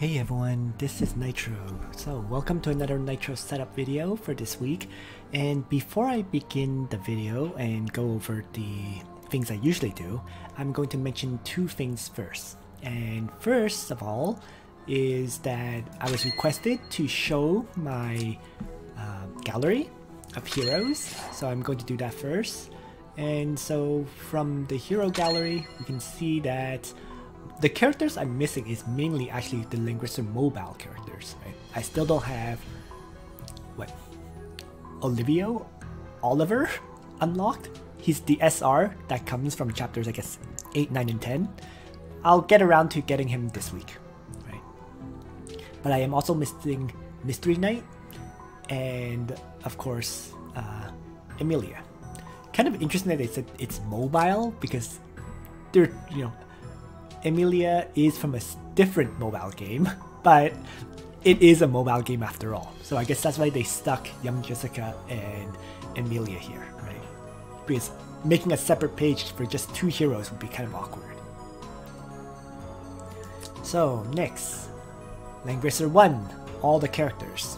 Hey everyone, this is Nitro. So welcome to another Nitro setup video for this week. And before I begin the video and go over the things I usually do, I'm going to mention two things first. And first of all is that I was requested to show my gallery of heroes. So I'm going to do that first. And so from the hero gallery, we can see that the characters I'm missing is mainly actually the Langrisser mobile characters, right? I still don't have, Oliver unlocked. He's the SR that comes from chapters, I guess, 8, 9, and 10. I'll get around to getting him this week, right? But I am also missing Mystery Knight and, of course, Emilia. Kind of interesting that they said it's mobile because they're, Emilia is from a different mobile game, but it is a mobile game after all. So I guess that's why they stuck Young Jessica and Emilia here, right? Because making a separate page for just two heroes would be kind of awkward. So next, Langrisser 1, all the characters,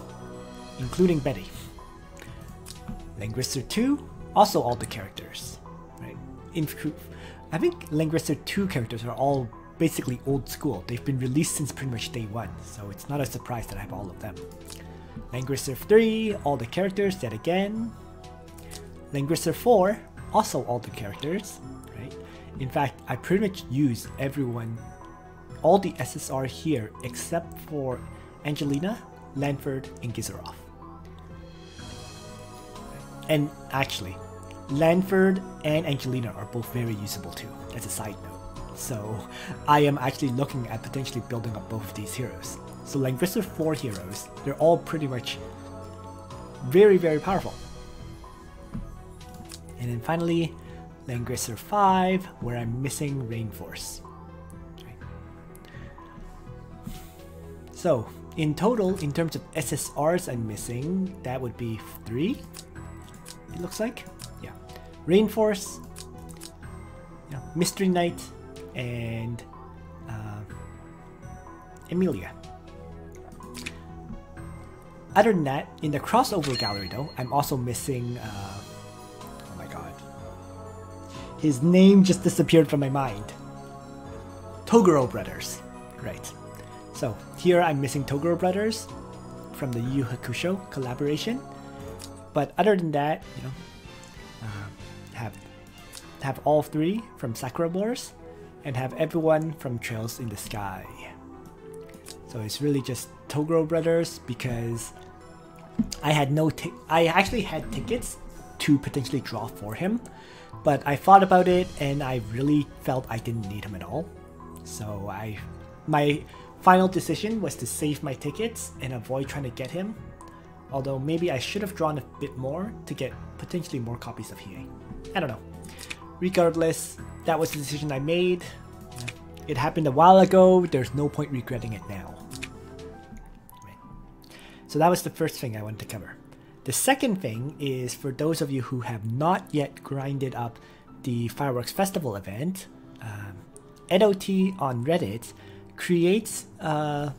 including Betty. Langrisser 2, also all the characters, right? I think Langrisser 2 characters are all basically old school. They've been released since pretty much day one, so it's not a surprise that I have all of them. Langrisser 3, all the characters yet again. Langrisser 4, also all the characters, right? In fact, I pretty much use everyone, all the SSR here except for Angelina, Lanford, and Gizaroff. And actually, Lanford and Angelina are both very usable too, as a side note. So I am actually looking at potentially building up both of these heroes. So Langrisser 4 heroes, they're all pretty much very, very powerful. And then finally, Langrisser 5, where I'm missing Rainforce. Okay. So in total, in terms of SSRs I'm missing, that would be 3, it looks like. Yeah, Rainforce, Mystery Knight, and Emilia. Other than that, in the crossover gallery though, I'm also missing, oh my god, his name just disappeared from my mind. Toguro Brothers, right. So here I'm missing Toguro Brothers from the Yu Hakusho collaboration. But other than that, have all 3 from Sakura Wars, and have everyone from Trails in the Sky. So it's really just Toguro Brothers because I actually had tickets to potentially draw for him, but I thought about it and I really felt I didn't need him at all. So my final decision was to save my tickets and avoid trying to get him. Although maybe I should have drawn a bit more to get potentially more copies of Hiei. I don't know. Regardless, that was the decision I made. It happened a while ago, there's no point regretting it now. Right. So that was the first thing I wanted to cover. The second thing is for those of you who have not yet grinded up the Fireworks Festival event, EdoT on Reddit creates, I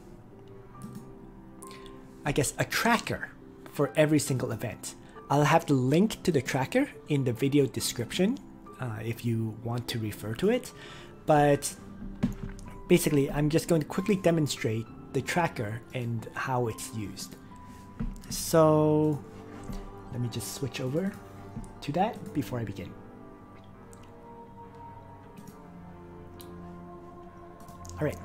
guess, a tracker for every single event. I'll have the link to the tracker in the video description if you want to refer to it, but basically I'm just going to quickly demonstrate the tracker and how it's used. So let me just switch over to that before I begin. Alright,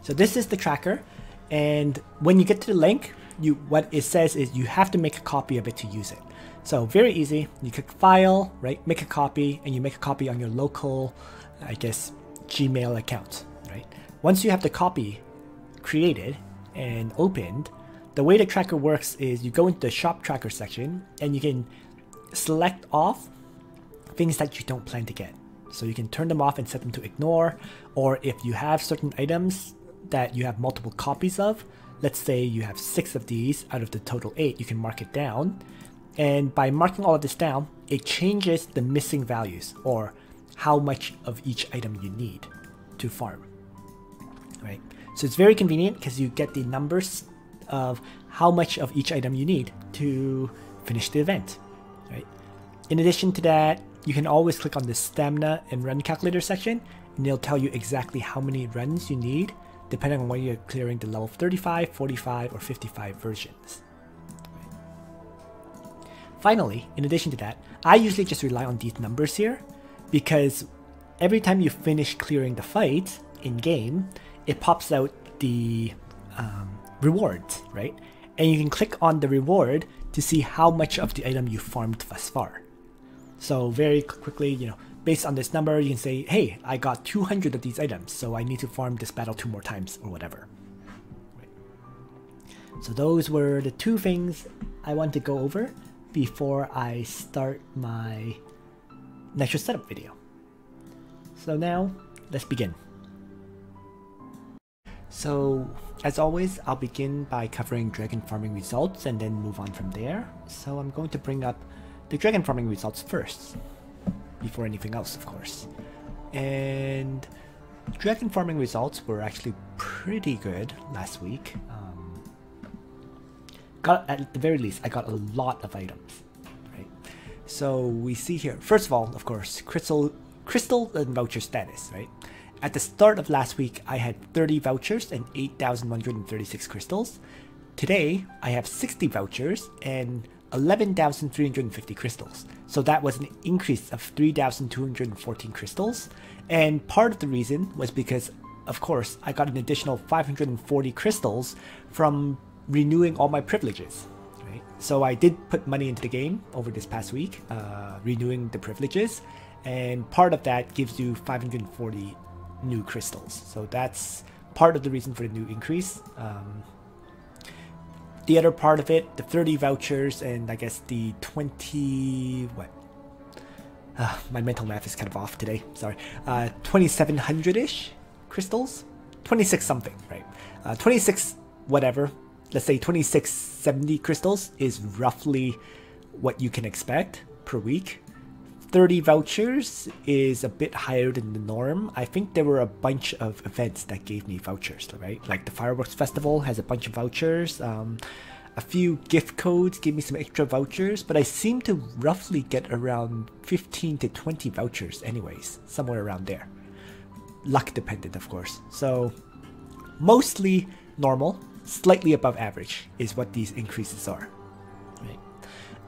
so this is the tracker, and when you get to the link, what it says is you have to make a copy of it to use it. So very easy, you click File, right, make a copy, and you make a copy on your local, I guess, Gmail account, right? Once you have the copy created and opened, the way the tracker works is you go into the Shop Tracker section, and you can select off things that you don't plan to get. So you can turn them off and set them to ignore, or if you have certain items that you have multiple copies of, let's say you have 6 of these out of the total 8, you can mark it down. And by marking all of this down, it changes the missing values, or how much of each item you need to farm, right? So it's very convenient because you get the numbers of how much of each item you need to finish the event, right? In addition to that, you can always click on the stamina and run calculator section, and it'll tell you exactly how many runs you need, depending on whether you're clearing the level 35, 45, or 55 versions. Finally, in addition to that, I usually just rely on these numbers here, because every time you finish clearing the fight in-game, it pops out the rewards, right? And you can click on the reward to see how much of the item you farmed thus far. So very quickly, you know, based on this number, you can say, hey, I got 200 of these items, so I need to farm this battle 2 more times or whatever. Right. So those were the 2 things I want to go over before I start my Nitro setup video. So now, let's begin. So, as always, I'll begin by covering dragon farming results and then move on from there. So I'm going to bring up the dragon farming results first, before anything else, of course. And dragon farming results were actually pretty good last week. At the very least, I got a lot of items, right? So we see here, first of all, of course, crystal and voucher status, right? At the start of last week, I had 30 vouchers and 8,136 crystals. Today, I have 60 vouchers and 11,350 crystals. So that was an increase of 3,214 crystals. And part of the reason was because, of course, I got an additional 540 crystals from renewing all my privileges. Right? So I did put money into the game over this past week, renewing the privileges. And part of that gives you 540 new crystals. So that's part of the reason for the new increase. The other part of it, the 30 vouchers and I guess the 20... what? My mental math is kind of off today, sorry. 2,700-ish crystals? 26 something, right? 26 whatever, let's say 2670 crystals is roughly what you can expect per week. 30 vouchers is a bit higher than the norm. I think there were a bunch of events that gave me vouchers, right? Like the Fireworks Festival has a bunch of vouchers. A few gift codes gave me some extra vouchers, but I seem to roughly get around 15 to 20 vouchers anyways, somewhere around there. Luck dependent, of course. So mostly normal, slightly above average is what these increases are. Right?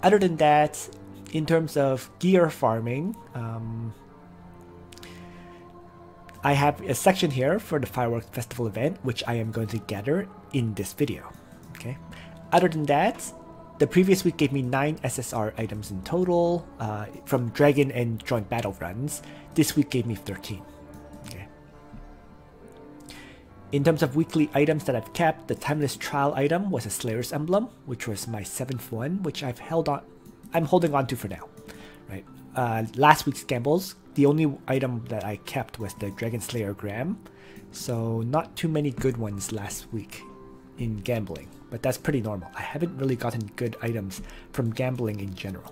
Other than that, in terms of gear farming, I have a section here for the Fireworks Festival event, which I am going to gather in this video. Okay. Other than that, the previous week gave me 9 SSR items in total from Dragon and Joint Battle runs. This week gave me 13. Okay. In terms of weekly items that I've kept, the Timeless Trial item was a Slayer's Emblem, which was my 7th one, which I'm holding on to for now. Right. Last week's gambles, the only item that I kept was the Dragon Slayer Gram, so not too many good ones last week in gambling, but that's pretty normal. I haven't really gotten good items from gambling in general.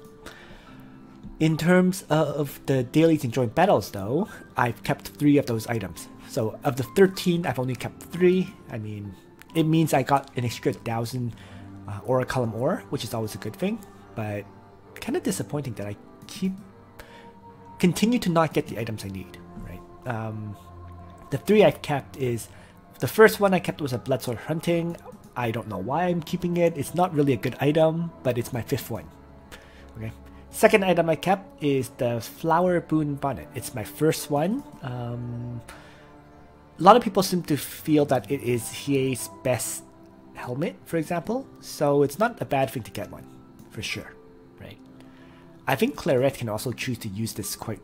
In terms of the dailies and joint battles though, I've kept 3 of those items. So of the 13, I've only kept 3. I mean, it means I got an extra 1,000 Aura Column ore, which is always a good thing, but kind of disappointing that I continue to not get the items I need, right? The 3 I've kept is, the first one I kept was a Bloodsword Hunting. I don't know why I'm keeping it. It's not really a good item, but it's my 5th one. Okay. Second item I kept is the Flower Boon Bonnet. It's my first one. A lot of people seem to feel that it is Hiei's best helmet, for example. So it's not a bad thing to get one, for sure. Right. I think Claret can also choose to use this quite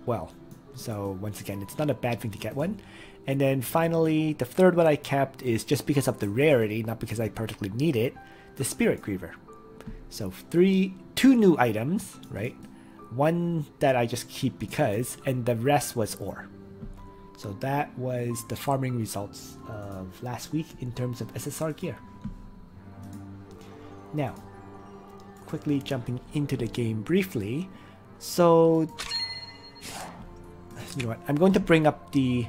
well. So once again, it's not a bad thing to get one. And then finally, the third one I kept is just because of the rarity, not because I particularly need it, the Spirit Griever. So 2 new items, right? One that I just keep because, and the rest was ore. So that was the farming results of last week in terms of SSR gear. Now, quickly jumping into the game briefly. So, you know what? I'm going to bring up the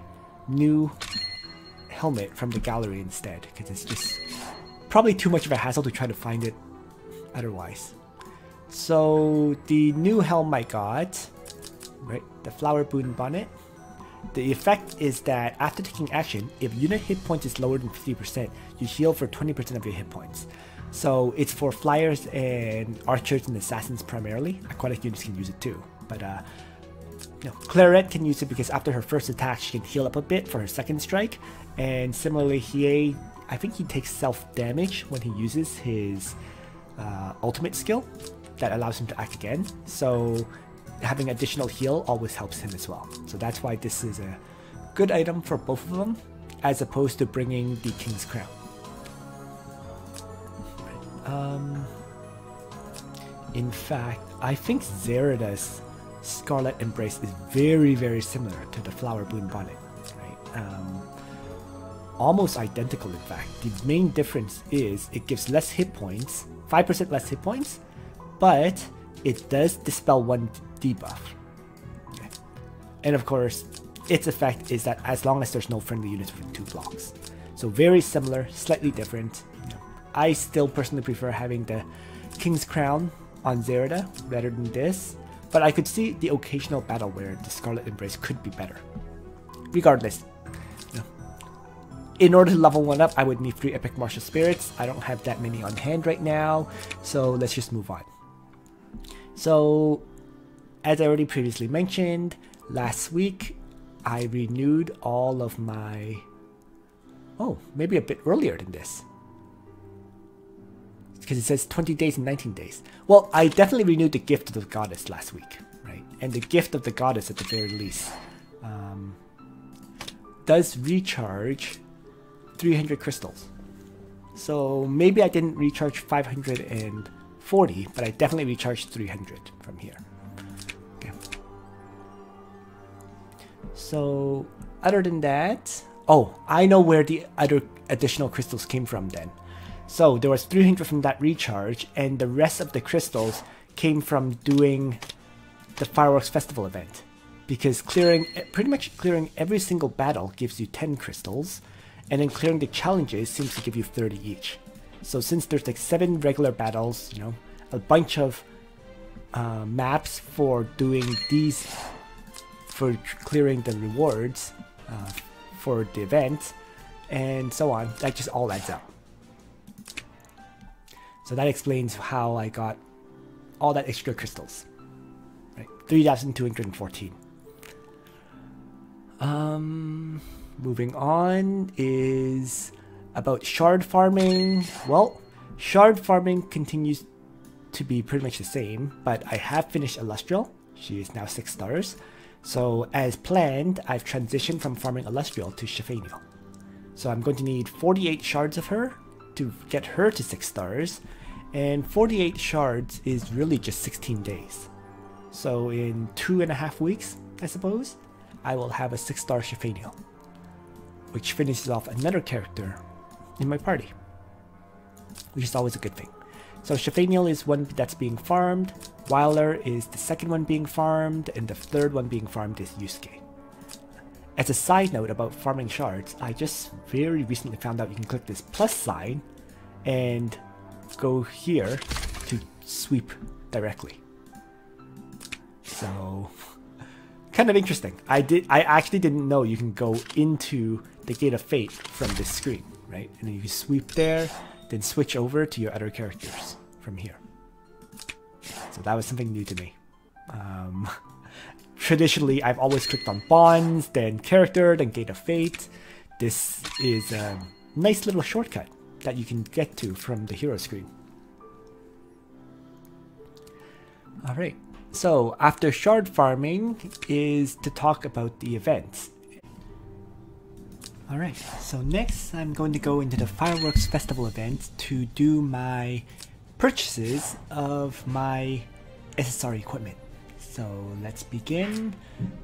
new helmet from the gallery instead, because it's just probably too much of a hassle to try to find it otherwise. So the new helm I got, right, the Flower Boon Bonnet, the effect is that after taking action, if unit hit points is lower than 50%, you heal for 20% of your hit points. So it's for flyers and archers and assassins primarily. Aquatic units can use it too, but Claret can use it because after her first attack, she can heal up a bit for her second strike. And similarly, Hiei, I think he takes self damage when he uses his ultimate skill that allows him to act again. So having additional heal always helps him as well. So that's why this is a good item for both of them, as opposed to bringing the King's Crown. In fact, I think Zerida's Scarlet Embrace is very, very similar to the Flower Boon Bonnet, right? Almost identical, in fact. The main difference is it gives less hit points, 5% less hit points, but it does dispel one debuff. Okay. And of course, its effect is that as long as there's no friendly units within 2 blocks. So very similar, slightly different. I still personally prefer having the King's Crown on Zerida rather than this, but I could see the occasional battle where the Scarlet Embrace could be better. Regardless, in order to level 1 up, I would need 3 Epic Martial Spirits. I don't have that many on hand right now, so let's just move on. So, as I already previously mentioned, last week I renewed all of my... Oh, maybe a bit earlier than this, because it says 20 days and 19 days. Well, I definitely renewed the Gift of the Goddess last week, right? And the Gift of the Goddess, at the very least, does recharge 300 crystals. So maybe I didn't recharge 540, but I definitely recharged 300 from here. Okay. So other than that, oh, I know where the other additional crystals came from then. So there was 300 from that recharge, and the rest of the crystals came from doing the Fireworks Festival event. Because pretty much clearing every single battle gives you 10 crystals, and then clearing the challenges seems to give you 30 each. So since there's like 7 regular battles, a bunch of maps for doing these, for clearing the rewards for the event, and so on, that just all adds up. So that explains how I got all that extra crystals. Right, 3,214. Moving on is about shard farming. Well, shard farming continues to be pretty much the same, but I have finished Illustrial. She is now 6 stars. So as planned, I've transitioned from farming Illustrial to Shafaniel. So I'm going to need 48 shards of her to get her to 6 stars, and 48 shards is really just 16 days. So in 2.5 weeks, I suppose, I will have a 6-star Shafaniel, which finishes off another character in my party, which is always a good thing. So Shafaniel is one that's being farmed, Wyler is the second one being farmed, and the third one being farmed is Yusuke. As a side note about farming shards, I just very recently found out you can click this plus sign and go here to sweep directly. So kind of interesting. I actually didn't know you can go into the Gate of Fate from this screen, right? And then you can sweep there, then switch over to your other characters from here. So that was something new to me. Traditionally, I've always clicked on Bonds, then Character, then Gate of Fate. This is a nice little shortcut that you can get to from the hero screen. Alright, so after shard farming is to talk about the events. Alright, so next I'm going to go into the Fireworks Festival event to do my purchases of my SSR equipment. So let's begin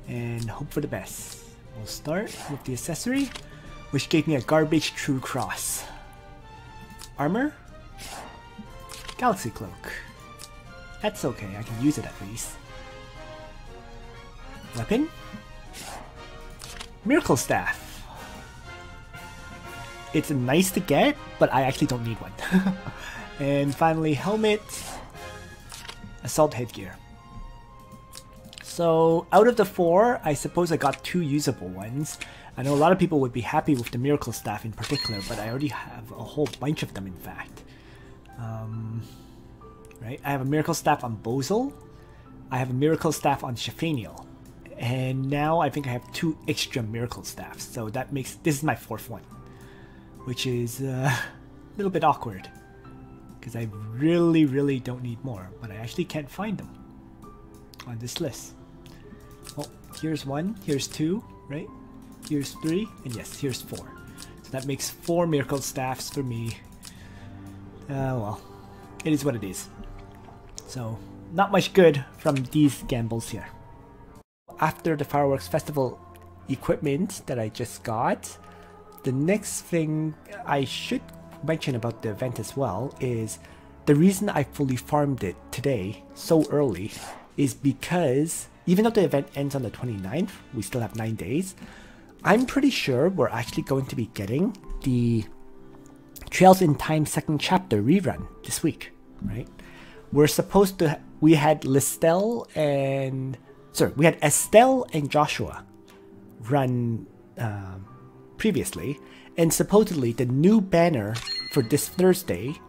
and hope for the best. We'll start with the accessory, which gave me a garbage true cross. Armor? Galaxy Cloak. That's okay, I can use it at least. Weapon? Miracle Staff. it's nice to get, but I actually don't need one. And finally, helmet, assault headgear. So out of the 4, I suppose I got 2 usable ones. I know a lot of people would be happy with the Miracle Staff in particular, but I already have a whole bunch of them in fact. Right, I have a Miracle Staff on Bozil, I have a Miracle Staff on Shafaniel, and now I think I have 2 extra Miracle Staffs, so that makes, this is my 4th one, which is a little bit awkward, because I really don't need more, but I actually can't find them on this list. Oh, here's 1, here's 2, right? Here's 3, and yes, here's 4. So that makes 4 Miracle Staffs for me. Well, it is what it is. So, not much good from these gambles here. After the Fireworks Festival equipment that I just got, the next thing I should mention about the event as well is the reason I fully farmed it today so early is because even though the event ends on the 29th, we still have 9 days. I'm pretty sure we're actually going to be getting the Trails in Time 2nd chapter rerun this week, right? We're supposed to, we had Estelle and Joshua run previously, and supposedly the new banner for this Thursday,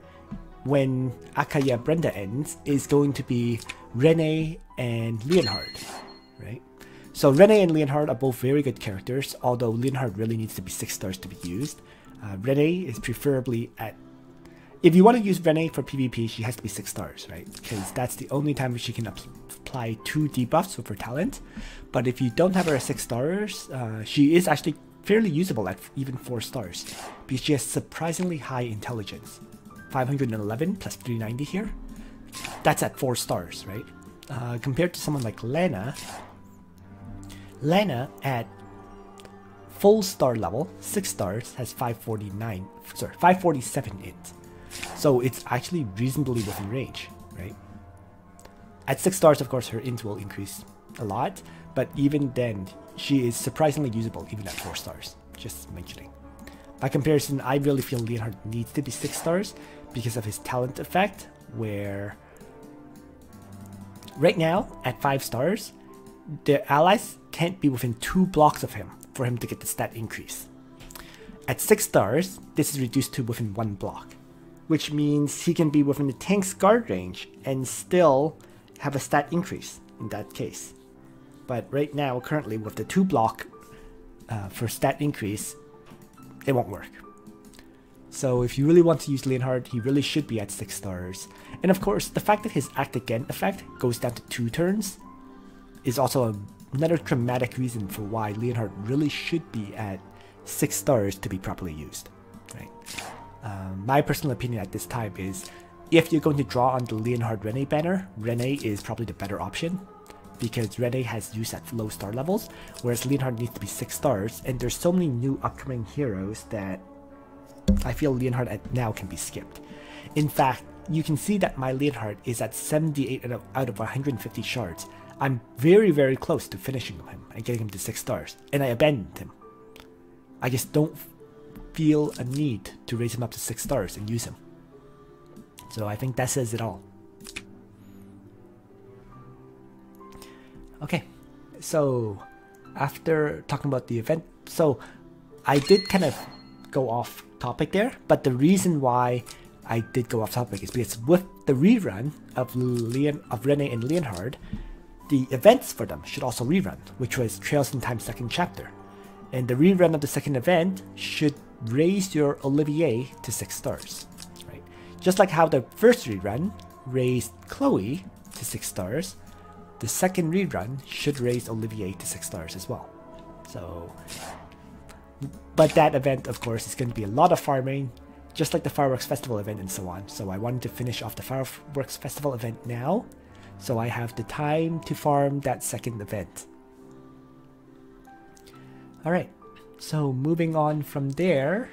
when Akaya Brenda ends, is going to be Rene and Leonhard, right? So Rene and Leonhard are both very good characters, although Leonhard really needs to be 6 stars to be used. Rene is preferably at... If you want to use Rene for PvP, she has to be 6 stars, right? Because that's the only time she can apply 2 debuffs with her talent. But if you don't have her at 6 stars, she is actually fairly usable at even 4 stars. Because she has surprisingly high intelligence. 511 plus 390 here. That's at 4 stars, right? Compared to someone like Lena. Lena at full star level, 6 stars, has 547 int. So it's actually reasonably within range, right? At 6 stars, of course, her int will increase a lot, but even then, she is surprisingly usable even at 4 stars, just mentioning. By comparison, I really feel Leonhard needs to be 6 stars because of his talent effect, where right now, at 5 stars, the allies can't be within 2 blocks of him for him to get the stat increase. At 6 stars, this is reduced to within 1 block, which means he can be within the tank's guard range and still have a stat increase in that case. But right now, currently, with the 2 block for stat increase, it won't work. So if you really want to use Leonhard, he really should be at 6 stars. And of course, the fact that his Act Again effect goes down to 2 turns is also another dramatic reason for why Leonhard really should be at 6 stars to be properly used, right? My personal opinion at this time is, if you're going to draw on the Leonhard Rene banner, Rene is probably the better option, because Rene has use at low star levels, whereas Leonhard needs to be 6 stars, and there's so many new upcoming heroes that I feel Leonhard at now can be skipped. In fact, you can see that my Leonhard is at 78 out of 150 shards. I'm very close to finishing him and getting him to 6 stars, and I abandoned him. I just don't feel a need to raise him up to 6 stars and use him. So I think that says it all. Okay, so after talking about the event, so I did kind of go off topic there, but the reason why I did go off topic is because with the rerun of Rene and Leonhard, the events for them should also rerun, which was Trails in Time 2nd chapter. And the rerun of the second event should raise your Olivier to 6 stars, right? Just like how the first rerun raised Chloe to 6 stars, the second rerun should raise Olivier to 6 stars as well. So, but that event, of course, is going to be a lot of farming, just like the Fireworks Festival event and so on. So I wanted to finish off the Fireworks Festival event now, so I have the time to farm that second event. Alright, so moving on from there,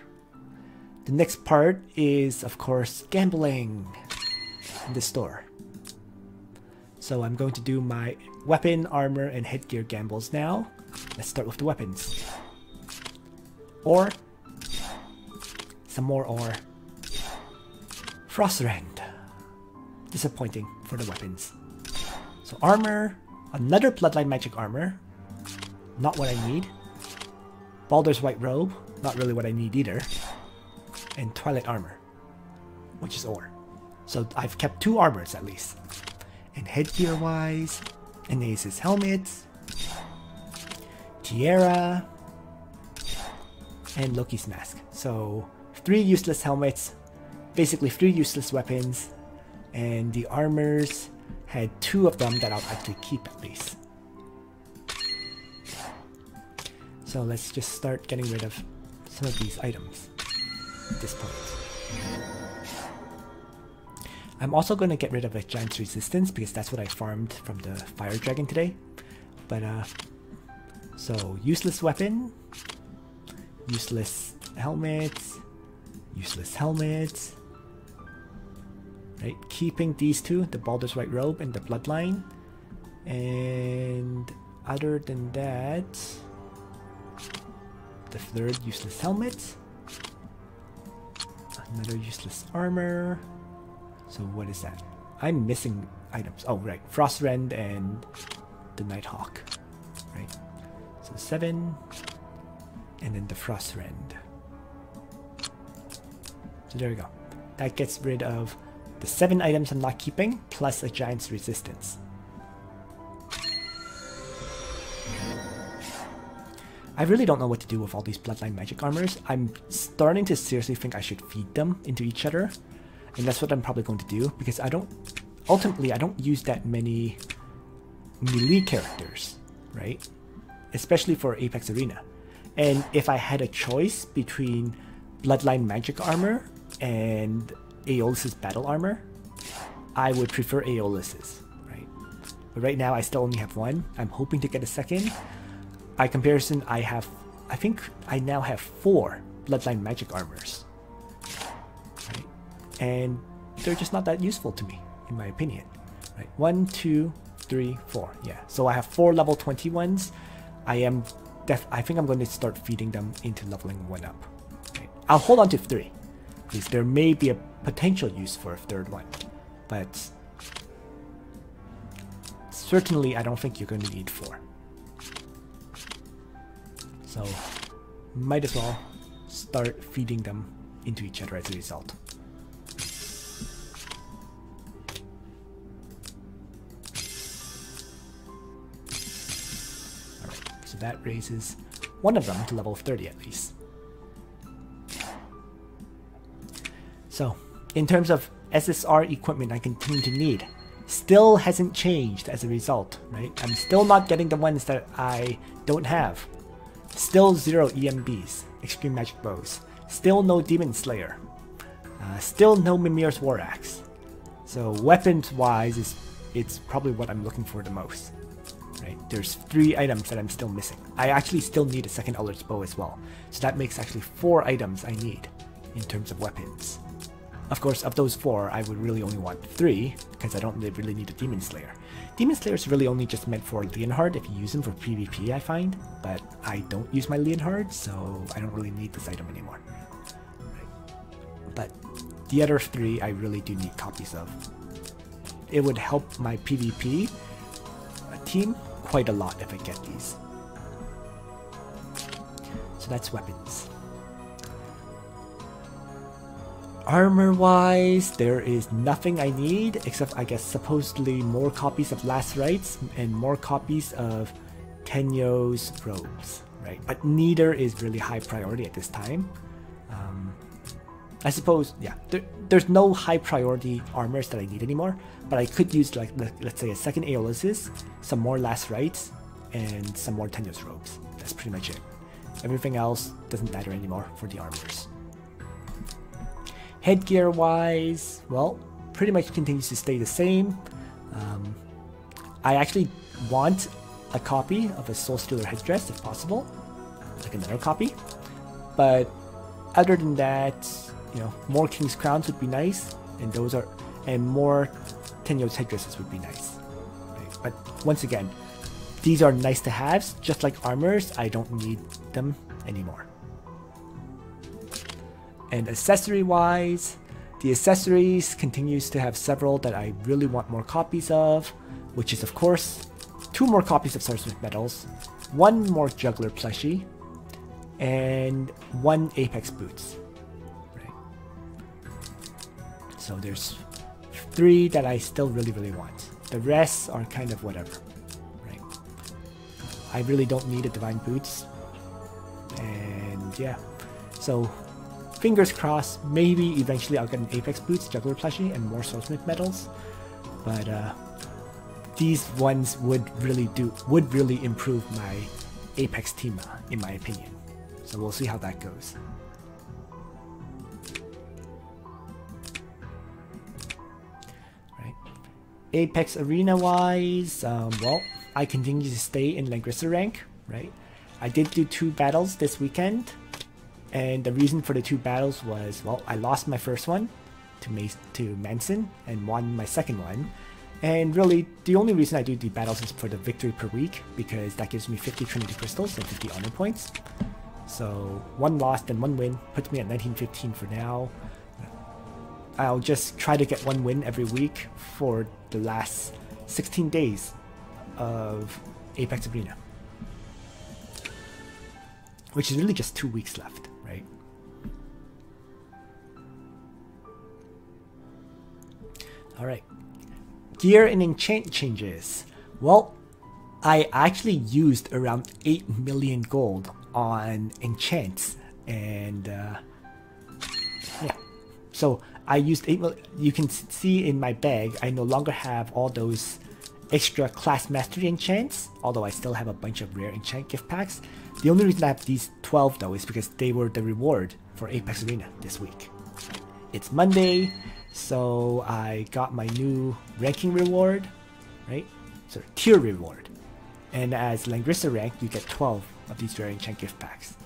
the next part is, of course, gambling in the store. So I'm going to do my weapon, armor, and headgear gambles now. Let's start with the weapons. Or some more ore. Frostrend. Disappointing for the weapons. So armor, another Bloodline Magic armor. Not what I need. Baldur's White Robe, not really what I need either. And Twilight Armor, which is ore. So I've kept 2 armors at least. And headgear wise, an Aces helmet, tiara, and Loki's mask. So 3 useless helmets, basically 3 useless weapons, and the armors had 2 of them that I'll actually keep at least. So let's just start getting rid of some of these items at this point. I'm also going to get rid of a Giant's Resistance because that's what I farmed from the Fire Dragon today. But so useless weapon, useless helmets, useless helmets. Right, keeping these 2, the Baldur's White Robe and the Bloodline. And other than that, the 3rd useless helmet, another useless armor. So what is that? I'm missing items. Oh right, Frostrend and the Nighthawk. Right. So 7, and then the Frostrend. So there we go. That gets rid of the 7 items I'm not keeping, plus a Giant's Resistance. I really don't know what to do with all these Bloodline Magic armors. I'm starting to seriously think I should feed them into each other. And that's what I'm probably going to do, because ultimately I don't use that many melee characters, right? Especially for Apex Arena. And if I had a choice between Bloodline Magic armor and Aeolus's battle armor, I would prefer Aeolus's, right? But right now I still only have 1. I'm hoping to get a second. By comparison, I think I now have 4 Bloodline Magic armors. Right? And they're just not that useful to me, in my opinion. Right? 1, 2, 3, 4. Yeah. So I have 4 level 20 ones. I think I'm going to start feeding them into leveling 1 up. Right? I'll hold on to 3, because there may be a potential use for a 3rd one. But certainly I don't think you're going to need 4. So might as well start feeding them into each other as a result. Alright, so that raises one of them to level 30 at least. So, in terms of SSR equipment I continue to need, still hasn't changed as a result, right? I'm still not getting the ones that I don't have. Still 0 EMBs, Extreme Magic Bows. Still no Demon Slayer. Still no Mimir's War Axe. So weapons-wise, it's probably what I'm looking for the most. Right? There's 3 items that I'm still missing. I actually still need a second Elder's Bow as well. So that makes actually 4 items I need in terms of weapons. Of course, of those 4, I would really only want 3, because I don't really need a Demon Slayer. Demon Slayer is really only just meant for Leonhard if you use him for PvP, I find. But I don't use my Leonhard, so I don't really need this item anymore. Right. But the other 3 I really do need copies of. It would help my PvP team quite a lot if I get these. So that's weapons. Armor-wise, there is nothing I need, except I guess supposedly more copies of Last Rites and more copies of Tenyo's robes, right? But neither is really high priority at this time. I suppose, yeah, there's no high priority armors that I need anymore, but I could use, like, let's say a second Aeolus's, some more Last Rites, and some more Tenyo's robes. That's pretty much it. Everything else doesn't matter anymore for the armors. Headgear wise, well, pretty much continues to stay the same. I actually want a copy of a Soulstealer headdress if possible, like another copy. But other than that, you know, more King's Crowns would be nice, and more Tenyo's headdresses would be nice. Right? But once again, these are nice to haves, just like armors. I don't need them anymore. And accessory wise, the accessories continues to have several that I really want more copies of, which is of course 2 more copies of Swordsmith medals, 1 more juggler plushie, and 1 Apex boots. Right. So there's 3 that I still really want. The rest are kind of whatever. Right. I really don't need a Divine Boots. And yeah. So fingers crossed, maybe eventually I'll get an Apex Boots, Juggler plushie, and more Swordsmith medals. But these ones would really improve my Apex team, in my opinion. So we'll see how that goes. Right. Apex Arena wise, well, I continue to stay in Langrisser rank, right? I did do 2 battles this weekend. And the reason for the 2 battles was, well, I lost my first one to Manson and won my second one. And really, the only reason I do the battles is for the victory per week, because that gives me 50 Trinity Crystals and 50 honor points. So 1 loss and 1 win puts me at 1915 for now. I'll just try to get 1 win every week for the last 16 days of Apex Arena, which is really just 2 weeks left, right? Alright. Gear and enchant changes. Well, I actually used around 8 million gold on enchants, and yeah. So I used 8 million. You can see in my bag, I no longer have all those extra class mastery enchants, although I still have a bunch of rare enchant gift packs. The only reason I have these 12 though is because they were the reward for Apex Arena this week. It's Monday, so I got my new ranking reward, right? So tier reward. And as Langrisser rank, you get 12 of these rare enchant gift packs.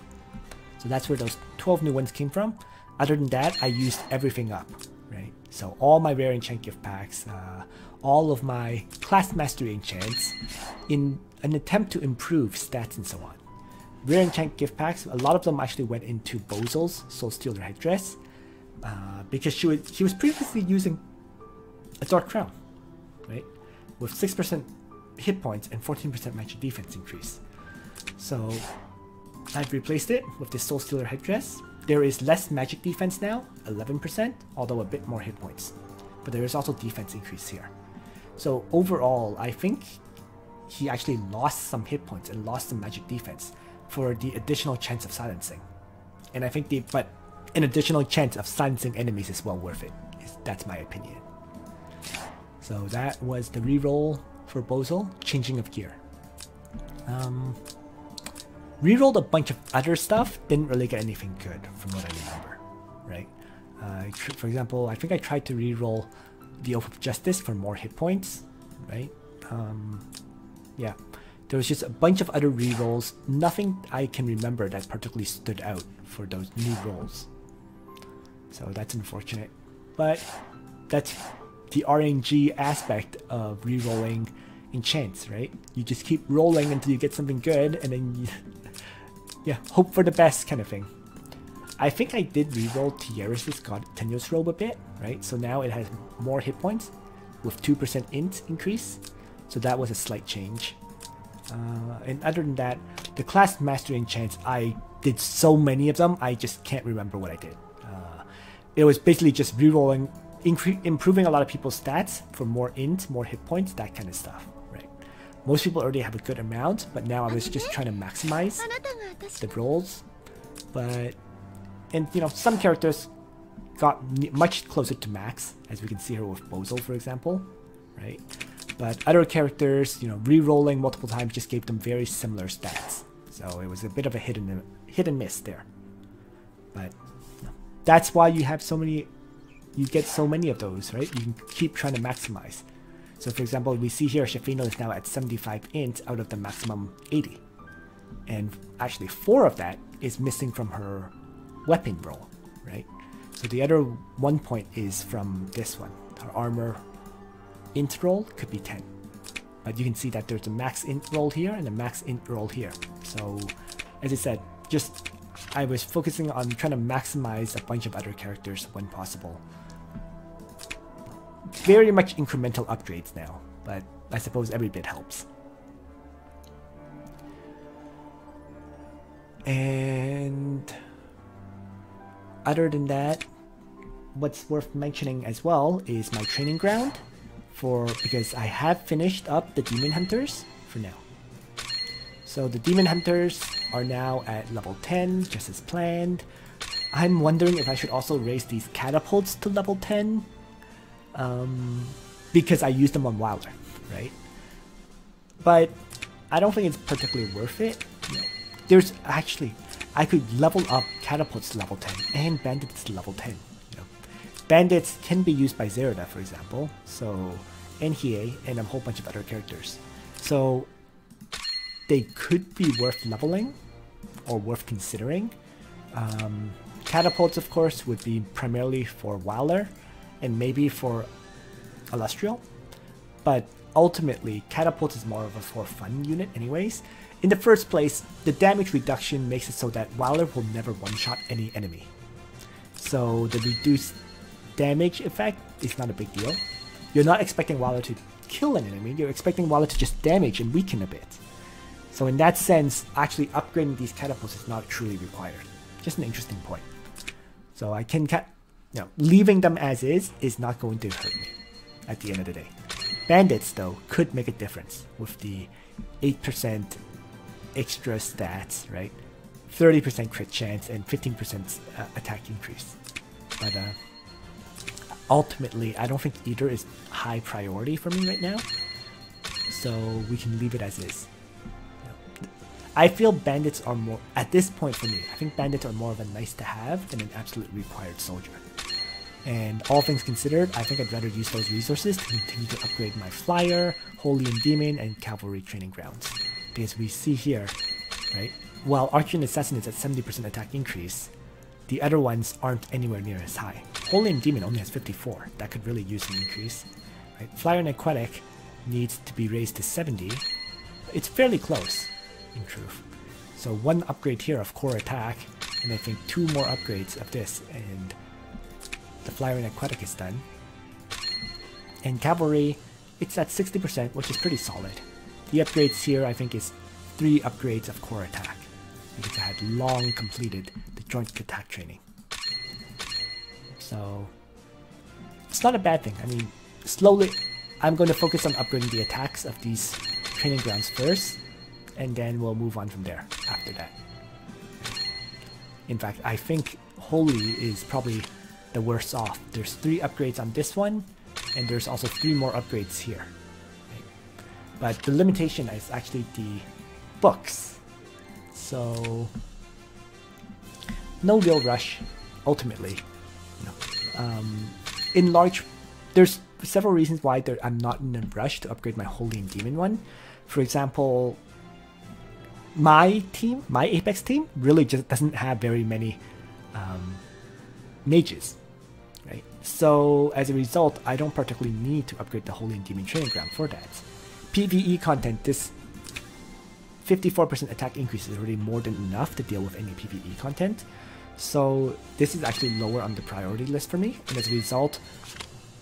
So that's where those 12 new ones came from. Other than that, I used everything up, right? So all my rare enchant gift packs, all of my class mastery enchants, in an attempt to improve stats and so on. Rare enchant gift packs, a lot of them actually went into Bozil's Soulstealer headdress, because he was previously using a Dark Crown, right? With 6% hit points and 14% magic defense increase. So I've replaced it with this Soulstealer headdress. There is less magic defense now, 11%, although a bit more hit points. But there is also defense increase here. So overall, I think he actually lost some hit points and lost some magic defense for the additional chance of silencing. And I think but an additional chance of silencing enemies is well worth it. That's my opinion. So that was the reroll for Bozil, changing of gear. Rerolled a bunch of other stuff, didn't really get anything good from what I remember, right? For example, I think I tried to reroll the Oath of Justice for more hit points, right? Yeah, there was just a bunch of other rerolls, nothing I can remember that particularly stood out for those new rolls. So that's unfortunate, but that's the RNG aspect of rerolling enchants, right? You just keep rolling until you get something good, and then you yeah, hope for the best kind of thing. I think I did reroll Tieris's God Tenuous Robe a bit, right? So now it has more hit points with 2% int increase. So that was a slight change. And other than that, the class mastery enchants, I did so many of them, I just can't remember what I did. It was basically just rerolling, improving a lot of people's stats for more int, more hit points, that kind of stuff, right? Most people already have a good amount, but now I was just trying to maximize the rolls. But, and you know, some characters got much closer to max, as we can see here with Bozil, for example, right? But other characters, you know, re-rolling multiple times just gave them very similar stats. So it was a bit of a hit and miss there. But that's why you have so many, you get so many of those, right? You can keep trying to maximize. So for example, we see here Shafino is now at 75 int out of the maximum 80. And actually 4 of that is missing from her weapon roll, right? So the other 1 point is from this one. Her armor int roll could be 10. But you can see that there's a max int roll here and a max int roll here. So as I said, just I was focusing on trying to maximize a bunch of other characters when possible. Very much incremental upgrades now, but I suppose every bit helps. And other than that, what's worth mentioning as well is my training ground, because I have finished up the Demon Hunters for now. So the Demon Hunters are now at level 10, just as planned. I'm wondering if I should also raise these catapults to level 10, because I use them on Wilder, right? But I don't think it's particularly worth it. You know, there's actually, I could level up catapults to level 10 and bandits to level 10. You know, bandits can be used by Zerida, for example, so, and Hiei, and a whole bunch of other characters. So they could be worth leveling or worth considering. Catapults, of course, would be primarily for Wilder and maybe for Illustrial, but ultimately Catapults is more of a for fun unit anyways. In the first place, the damage reduction makes it so that Wilder will never one-shot any enemy. So the reduced damage effect is not a big deal. You're not expecting Wilder to kill an enemy, you're expecting Wilder to just damage and weaken a bit. So in that sense, actually upgrading these catapults is not truly required. Just an interesting point. So I can, leaving them as is not going to hurt me at the end of the day. Bandits, though, could make a difference with the 8% extra stats, right? 30% crit chance and 15% attack increase. But ultimately, I don't think either is high priority for me right now. So we can leave it as is. I feel bandits are more, at this point for me, I think bandits are more of a nice to have than an absolute required soldier. And all things considered, I think I'd rather use those resources to continue to upgrade my Flyer, Holy and Demon, and Cavalry training grounds. Because we see here, right, while Archer and Assassin is at 70% attack increase, the other ones aren't anywhere near as high. Holy and Demon only has 54, that could really use an increase. Right? Flyer and Aquatic needs to be raised to 70. It's fairly close, in truth. So one upgrade here of core attack, and I think 2 more upgrades of this, and the Flyer and Aquatic is done. And Cavalry, it's at 60%, which is pretty solid. The upgrades here, I think, is 3 upgrades of core attack, because I had long completed the joint attack training. So it's not a bad thing. I mean, slowly, I'm going to focus on upgrading the attacks of these training grounds first, and then we'll move on from there after that. In fact, I think Holy is probably the worst off. There's 3 upgrades on this one, and there's also 3 more upgrades here. Right? But the limitation is actually the books. So no real rush, ultimately. In large, there's several reasons why I'm not in a rush to upgrade my Holy and Demon one. For example, my team, my Apex team, really just doesn't have very many mages, right? So as a result, I don't particularly need to upgrade the Holy and Demon training ground for that. PvE content, this 54% attack increase is already more than enough to deal with any PvE content. So this is actually lower on the priority list for me, and as a result,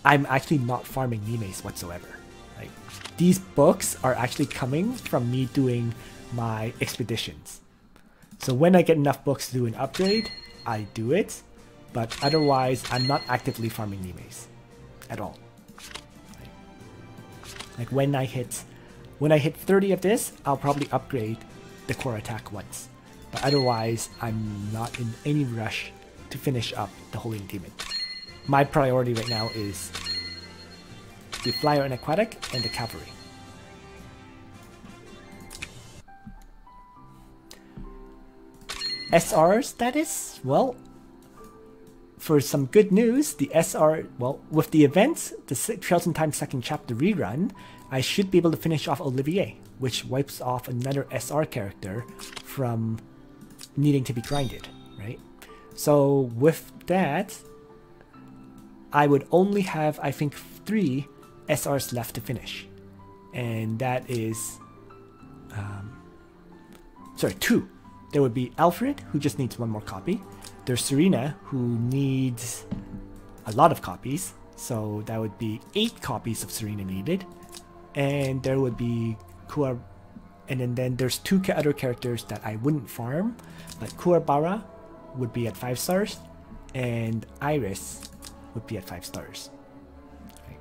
I'm actually not farming Nimes whatsoever. Right? These books are actually coming from me doing my expeditions. So when I get enough books to do an upgrade, I do it, but otherwise I'm not actively farming Nimes at all. Right? Like when I hit 30 of this, I'll probably upgrade the core attack once. But otherwise, I'm not in any rush to finish up the Holy Demon. My priority right now is the Flyer and Aquatic and the Cavalry. SR status? Well, for some good news, the SR, well, with the events, the Trails in Time second chapter rerun, I should be able to finish off Olivier, which wipes off another SR character from needing to be grinded, right? So with that, I would only have, I think, 3 SRs left to finish. And that is, sorry, 2. there would be Alfred, who just needs one more copy. There's Serena, who needs a lot of copies, so that would be 8 copies of Serena needed. And there would be Kua, and then there's 2 other characters that I wouldn't farm, but Kuwabara would be at 5 stars, and Iris would be at 5 stars. Okay.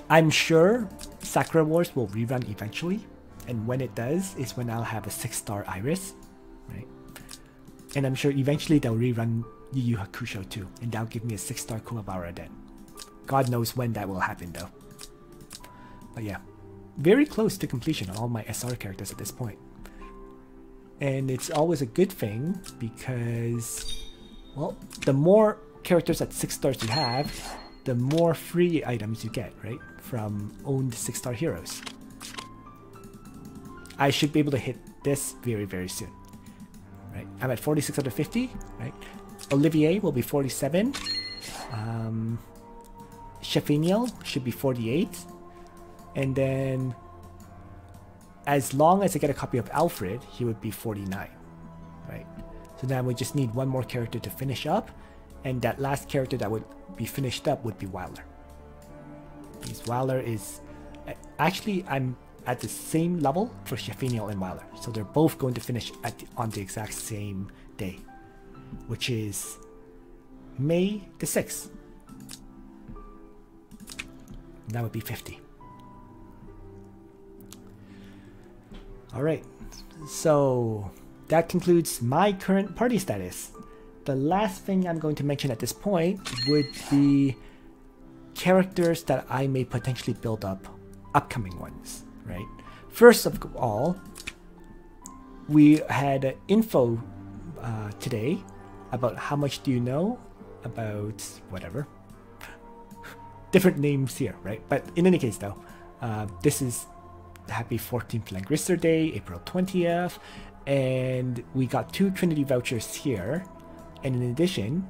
I'm sure Sakura Wars will rerun eventually, and when it does is when I'll have a 6-star Iris, right? And I'm sure eventually they'll rerun Yu Yu Hakusho too, and that'll give me a 6-star Kuwabara then. God knows when that will happen though. But yeah, very close to completion on all my SR characters at this point. And it's always a good thing because, well, the more characters at 6 stars you have, the more free items you get, right? From owned 6-star heroes. I should be able to hit this very, very soon. Right? I'm at 46 out of 50, right? Olivier will be 47. Shafiniel should be 48. And then, as long as I get a copy of Alfred, he would be 49, right? So then we just need one more character to finish up, and that last character that would be finished up would be Wyler. Because Wyler is... Actually, I'm at the same level for Shafiniel and Wyler. So they're both going to finish on the exact same day, which is May the 6th. That would be 50. Alright, so that concludes my current party status. The last thing I'm going to mention at this point would be characters that I may potentially build up, upcoming ones, right? First of all, we had info today about how much do you know about whatever. Different names here, right? But in any case though, this is Happy 14th Langrisser Day, April 20th, and we got 2 Trinity vouchers here. And in addition,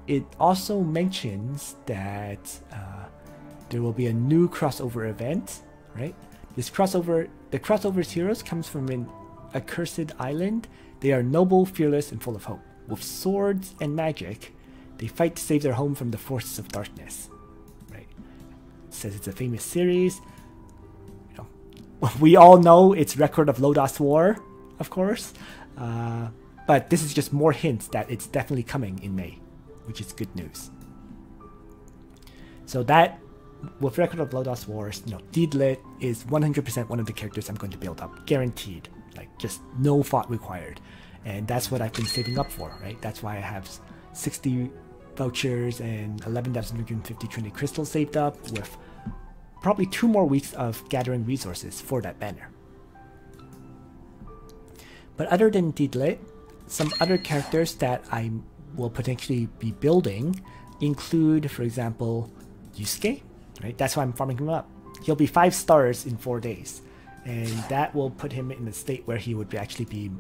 it also mentions that there will be a new crossover event, right? This crossover, the crossover's heroes comes from an accursed island. They are noble, fearless, and full of hope. With swords and magic, they fight to save their home from the forces of darkness, right? It says it's a famous series. We all know it's Record of Lodoss War, of course, but this is just more hints that it's definitely coming in May, which is good news. So that, with Record of Lodoss Wars, Deedlit is 100% one of the characters I'm going to build up, guaranteed, like just no thought required, and that's what I've been saving up for, right? That's why I have 60 vouchers and 11,150 Trinity crystals saved up, with probably 2 more weeks of gathering resources for that banner. But other than Deedlit, some other characters that I will potentially be building include, for example, Yusuke, right? That's why I'm farming him up. He'll be 5 stars in 4 days, and that will put him in a state where he would actually be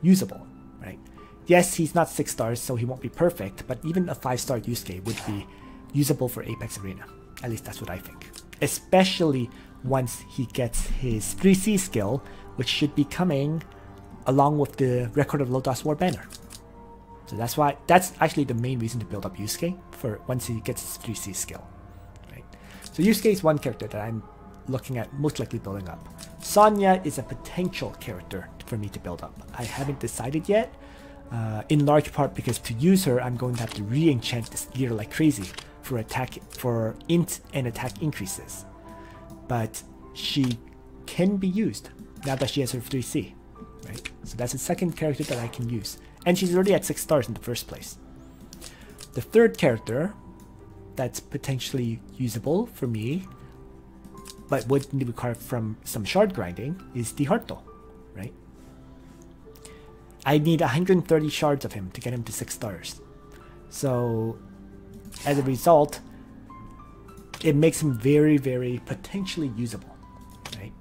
usable, right? Yes, he's not 6 stars, so he won't be perfect, but even a 5-star Yusuke would be usable for Apex Arena. At least that's what I think. Especially once he gets his 3C skill, which should be coming along with the Record of Lodoss War banner. So that's actually the main reason to build up Yusuke, for once he gets his 3C skill. Right? So Yusuke is one character that I'm looking at most likely building up. Sonya is a potential character for me to build up. I haven't decided yet, in large part because to use her I'm going to have to re-enchant this gear like crazy for int and attack increases, but she can be used now that she has her 3C, right? So that's the second character that I can use, and she's already at 6 stars in the first place. The third character that's potentially usable for me, but would require from some shard grinding, is DiHarto, right? I need 130 shards of him to get him to 6 stars. So as a result, it makes him very, very potentially usable, right?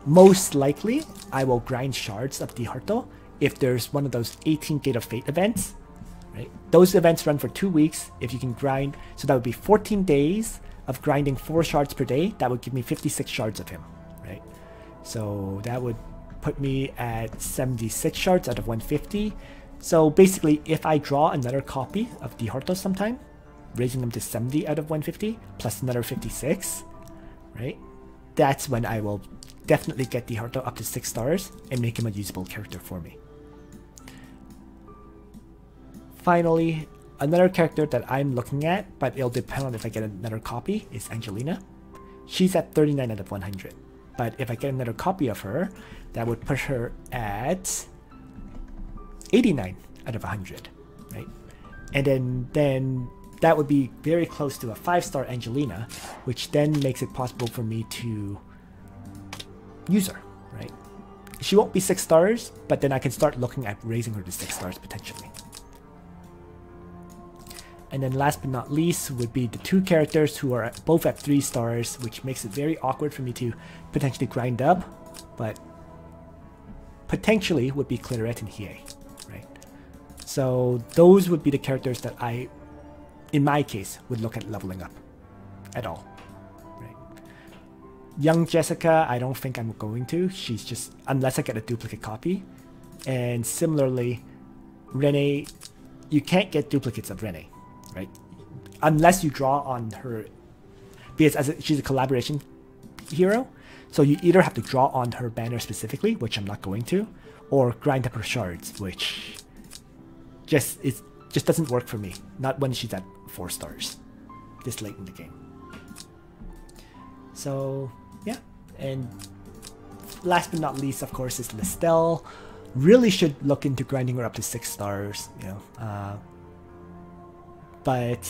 Most likely, I will grind shards of DiHarto if there's one of those 18 Gate of Fate events, right? Those events run for 2 weeks. If you can grind, so that would be 14 days of grinding 4 shards per day. That would give me 56 shards of him, right? So that would put me at 76 shards out of 150. So basically, if I draw another copy of DiHarto sometime, raising them to 70 out of 150, plus another 56, right? That's when I will definitely get DiHarto up to 6 stars and make him a usable character for me. Finally, another character that I'm looking at, but it'll depend on if I get another copy, is Angelina. She's at 39 out of 100. But if I get another copy of her, that would push her at 89 out of 100, right? And then that would be very close to a 5-star Angelina, which then makes it possible for me to use her, right? She won't be 6 stars, but then I can start looking at raising her to 6 stars potentially. And then last but not least would be the 2 characters who are both at 3 stars, which makes it very awkward for me to potentially grind up, but potentially would be Clairette and Hiei, right? So those would be the characters that I, in my case, would look at leveling up at all, right? Young Jessica, I don't think I'm going to. She's just, unless I get a duplicate copy. And similarly, Renee, you can't get duplicates of Renee, right? Unless you draw on her, because she's a collaboration hero, so you either have to draw on her banner specifically, which I'm not going to, or grind up her shards, which just doesn't work for me. Not when she's at 4 stars this late in the game. So yeah, and last but not least, of course, is Listel. Really should look into grinding her up to 6 stars, you know. But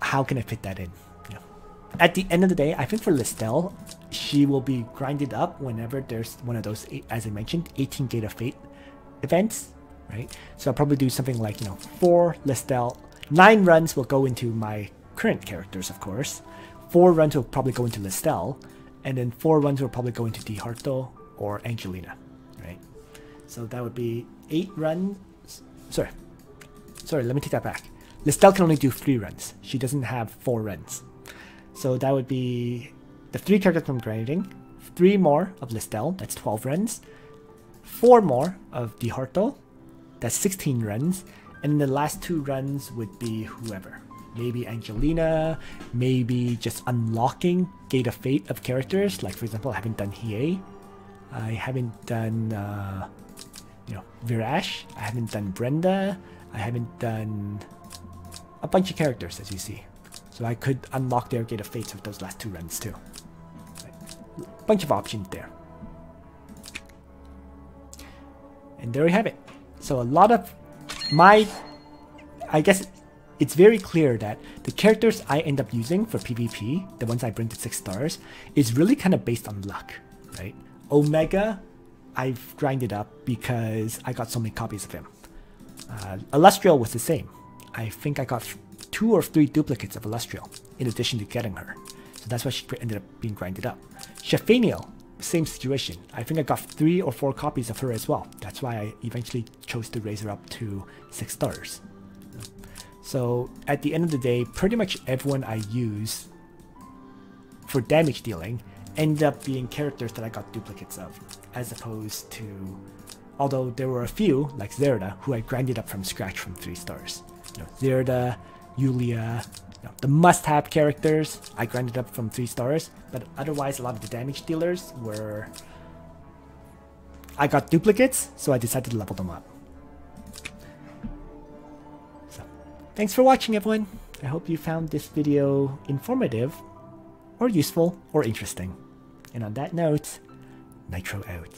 how can I fit that in? You know, at the end of the day, I think for Listel, she will be grinded up whenever there's one of those, as I mentioned, 18 Gate of Fate events, right? So I'll probably do something like, you know, 4 Listel, 9 runs will go into my current characters, of course. 4 runs will probably go into Listel, and then 4 runs will probably go into DiHarto or Angelina, right? So that would be 8 runs. Sorry, let me take that back. Listel can only do 3 runs. She doesn't have 4 runs. So that would be the 3 characters from grinding, 3 more of Listel, that's 12 runs, 4 more of DiHarto, that's 16 runs, and the last 2 runs would be whoever. Maybe Angelina, maybe just unlocking Gate of Fate of characters, like for example, I haven't done Hiei, I haven't done, you know, Virash, I haven't done Brenda, I haven't done a bunch of characters, as you see. So I could unlock their Gate of Fates with those last 2 runs too. Right. Bunch of options there. And there we have it. So a lot of my... I guess it's very clear that the characters I end up using for PvP, the ones I bring to 6 stars, is really kind of based on luck, right? Omega, I've grinded up because I got so many copies of him. Illustrial was the same. I think I got 2 or 3 duplicates of Illustrial in addition to getting her. So that's why she ended up being grinded up. Shephaniel, same situation. I think I got 3 or 4 copies of her as well. That's why I eventually chose to raise her up to 6 stars. So at the end of the day, pretty much everyone I use for damage dealing end up being characters that I got duplicates of, as opposed to, although there were a few, like Zerda, who I grinded up from scratch from 3 stars. You know, Zerda, Yulia, you know, the must-have characters, I grinded up from 3 stars, but otherwise a lot of the damage dealers were... I got duplicates, so I decided to level them up. So, thanks for watching, everyone. I hope you found this video informative, or useful, or interesting. And on that note, Nitro out.